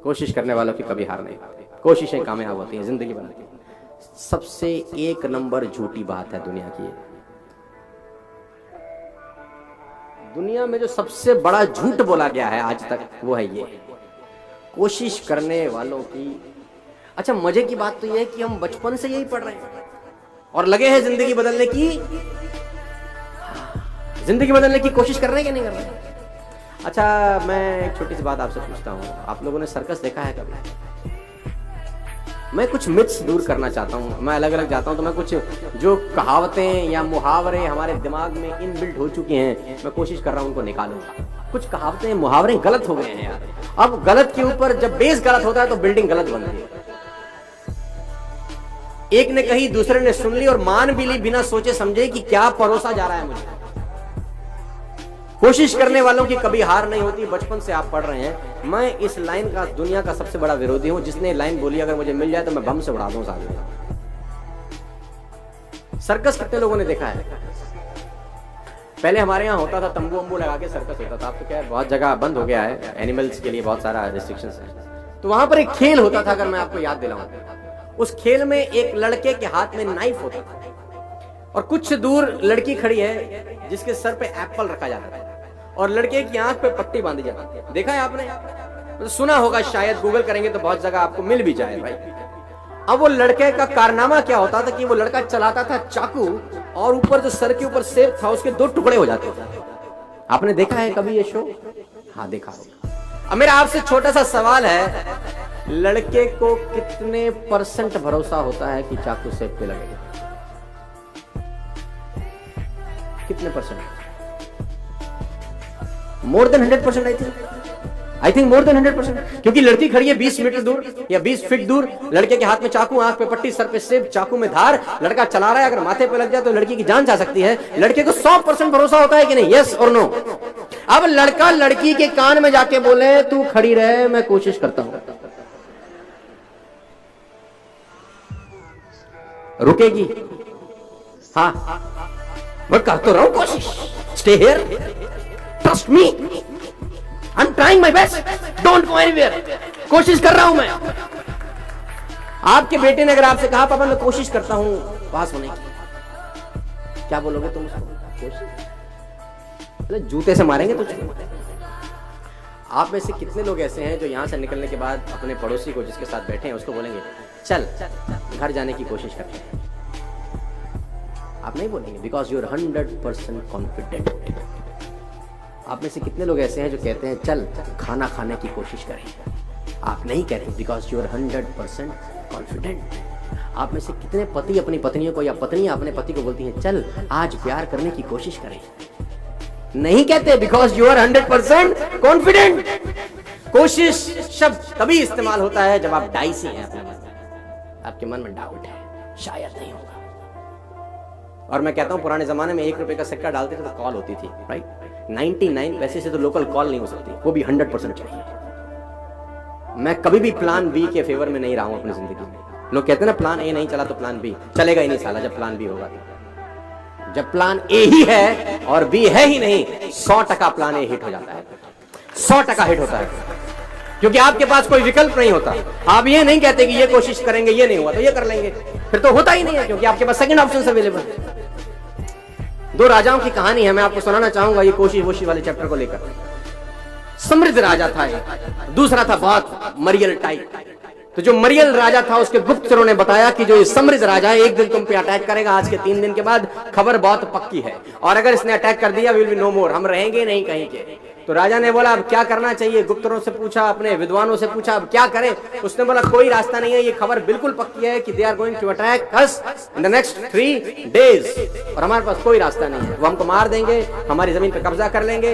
कोशिश करने वालों की कभी हार नहीं होती, कोशिशें कामयाब होती हैं, जिंदगी बनाती हैं। सबसे एक नंबर झूठी बात है दुनिया की, दुनिया में जो सबसे बड़ा झूठ बोला गया है आज तक वो है ये, कोशिश करने वालों की। अच्छा, मजे की बात तो ये है कि हम बचपन से यही पढ़ रहे हैं और लगे हैं जिंदगी बदलने की, जिंदगी बदलने की कोशिश कर रहे हैं कि नहीं कर रहे हैं? अच्छा, मैं एक छोटी सी बात आपसे पूछता हूँ, आप लोगों ने सर्कस देखा है कभी? मैं कुछ मिथ्स दूर करना चाहता हूँ, मैं अलग अलग जाता हूँ तो मैं कुछ जो कहावतें या मुहावरे हमारे दिमाग में इनबिल्ट हो चुके हैं, मैं कोशिश कर रहा हूँ उनको निकालूंगा। कुछ कहावतें मुहावरे गलत हो गए हैं यार। अब गलत के ऊपर जब बेस गलत होता है तो बिल्डिंग गलत बनती है। एक ने कही, दूसरे ने सुन ली और मान भी ली बिना सोचे समझे कि क्या परोसा जा रहा है मुझे। कोशिश करने वालों की कभी हार नहीं होती, बचपन से आप पढ़ रहे हैं। मैं इस लाइन का दुनिया का सबसे बड़ा विरोधी हूं, जिसने लाइन बोली अगर मुझे मिल जाए तो मैं बम से उड़ा दूं साले। सर्कस कितने लोगों ने देखा है? पहले हमारे यहाँ होता था, तंबू वंबू लगा के सर्कस होता था। अब तो क्या है, बहुत जगह बंद हो गया है, एनिमल्स के लिए बहुत सारा रिस्ट्रिक्शंस है। तो वहां पर एक खेल होता था, अगर मैं आपको याद दिलाऊं, उस खेल में एक लड़के के हाथ में नाइफ होता था और कुछ दूर लड़की खड़ी है जिसके सर पे एप्पल रखा जाता है और लड़के की आंख पे पट्टी बांधी जाती है। देखा है आपने? तो सुना होगा शायद, गूगल करेंगे तो बहुत जगह आपको मिल भी जाए भाई। अब वो लड़के का कारनामा क्या होता था कि वो लड़का चलाता था चाकू और ऊपर जो सर के ऊपर सेब था उसके 2 टुकड़े हो जाते थे। आपने देखा है कभी ये शो? हाँ, देखा होगा। अब मेरा आपसे छोटा सा सवाल है, लड़के को कितने % भरोसा होता है कि चाकू सेब पे लगेगा? कितने %? More than 100%। I think more than 100%, क्योंकि लड़की खड़ी है 20 मीटर दूर या 20 फीट दूर, लड़के के हाथ में चाकू, आंख पे पट्टी, सर पे सेब, चाकू में धार, लड़का चला रहा है। अगर माथे पे लग जाए तो लड़की की जान जा सकती है। लड़के को 100% भरोसा होता है कि नहीं? यस और नो? अब लड़का लड़की के कान में जाके बोले, तू खड़ी रहे, मैं कोशिश करता हूं। रुकेगी? हाँ, मैं कर तो रहा हूं कोशिश, stay here, trust me, I am trying my best, don't go anywhere, कोशिश कर रहा हूं मैं। आपके बेटे ने अगर आपसे कहा, पापा मैं कोशिश करता हूं पास होने की, क्या बोलोगे तुम उसको? कोशिश? जूते से मारेंगे तुझको। आप में से कितने लोग ऐसे हैं जो यहां से निकलने के बाद अपने पड़ोसी को जिसके साथ बैठे हैं उसको बोलेंगे, चल घर जाने की कोशिश करते हैं? आप नहीं बोलेंगे, बिकॉज यू आर 100% कॉन्फिडेंट। आप में से कितने लोग ऐसे हैं जो कहते हैं, चल खाना खाने की कोशिश करें? आप नहीं कह रहे, बिकॉज यू आर 100% कॉन्फिडेंट। आप में से कितने पति अपनी पत्नियों को या पत्नियां अपने पति को बोलती हैं, चल आज प्यार करने की कोशिश करें? नहीं कहते, बिकॉज यू आर 100% कॉन्फिडेंट। कोशिश शब्द तभी इस्तेमाल होता है जब आप डाइसी हैं अपने मन में, आपके मन में डाउट है, शायद नहीं होगा। और मैं कहता हूं, पुराने जमाने में 1 रुपए का सिक्का डालते थे तो कॉल होती थी, राइट? 99 पैसे से तो लोकल कॉल नहीं हो सकती, वो भी 100% चाहिए। मैं कभी भी प्लान बी के फेवर में नहीं रहा हूं अपनी जिंदगी में। लोग कहते हैं ना, प्लान ए नहीं चला तो प्लान बी चलेगा ही नहीं साला। जब प्लान बी होगा, जब प्लान ए ही है और बी है ही नहीं, 100% प्लान ए हिट हो जाता है, 100% हिट होता है, क्योंकि आपके पास कोई विकल्प नहीं होता। आप ये नहीं कहते कि ये कोशिश करेंगे, ये नहीं हुआ तो ये कर लेंगे, फिर तो होता ही नहीं है, क्योंकि आपके पास सेकंड ऑप्शन अवेलेबल है। 2 राजाओं की कहानी है, मैं आपको सुनाना चाहूंगा ये कोशिश वोशी वाले चैप्टर को लेकर। समृद्ध राजा था एक, दूसरा था बहुत मरियल टाइप। तो जो मरियल राजा था उसके गुप्तचरों ने बताया कि जो ये समृद्ध राजा है एक दिन तुम पे अटैक करेगा, आज के 3 दिन के बाद खबर बहुत पक्की है, और अगर इसने अटैक कर दिया विल बी नो मोर, हम रहेंगे नहीं कहीं के। तो राजा ने बोला अब क्या करना चाहिए? गुप्तचरों से पूछा, अपने विद्वानों से पूछा, अब क्या करें? उसने बोला कोई रास्ता नहीं है, ये खबर बिल्कुल पक्की है कि they are going to attack us in the next 3 days, और हमारे पास कोई रास्ता नहीं है, वो हमको मार देंगे, हमारी जमीन पर कब्जा कर लेंगे।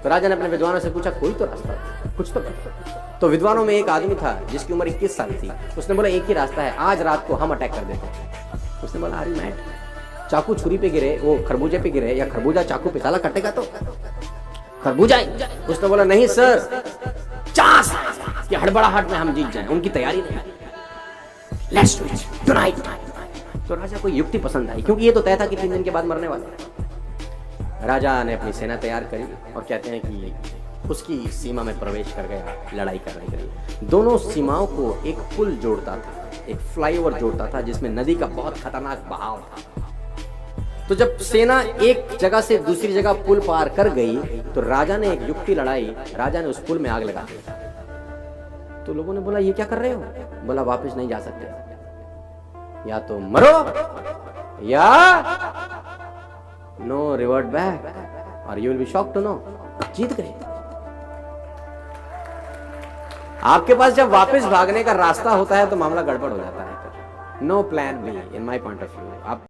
तो राजा ने अपने विद्वानों से पूछा कोई तो रास्ता, कुछ तो कर। तो विद्वानों में एक आदमी था जिसकी उम्र 21 साल थी। उसने बोला एक ही रास्ता है, आज रात को हम अटैक कर देते हैं। उसने बोला आर यू मैड? चाकू छुरी पे गिरे, वो खरबूजे पे गिरे, या खरबूजा चाकू पे साला कटेगा तो खरबूजा। उसने बोला नहीं सर, चांस कि हड़बड़ाहट में हम जीत जाएं, उनकी तैयारी नहीं। Let's do it tonight. तो राजा को युक्ति पसंद आई, क्योंकि ये तो तय था कि 3 दिन के बाद मरने वाले। राजा ने अपनी सेना तैयार करी और कहते हैं कि उसकी सीमा में प्रवेश कर गया लड़ाई करने के लिए। दोनों सीमाओं को एक पुल जोड़ता था, एक फ्लाईओवर जोड़ता था जिसमें नदी का बहुत खतरनाक बहाव था। तो जब सेना एक जगह से दूसरी जगह पुल पार कर गई तो राजा ने एक युक्ति लड़ाई, राजा ने उस पुल में आग लगा दी। तो लोगों ने बोला ये क्या कर रहे हो? बोला वापस नहीं जा सकते, या तो मरो या नो रिवर्ट बैक और you will be shocked to know. जीत गए। आपके पास जब वापस भागने का रास्ता होता है तो मामला गड़बड़ हो जाता है। No plan B in my point of view. आप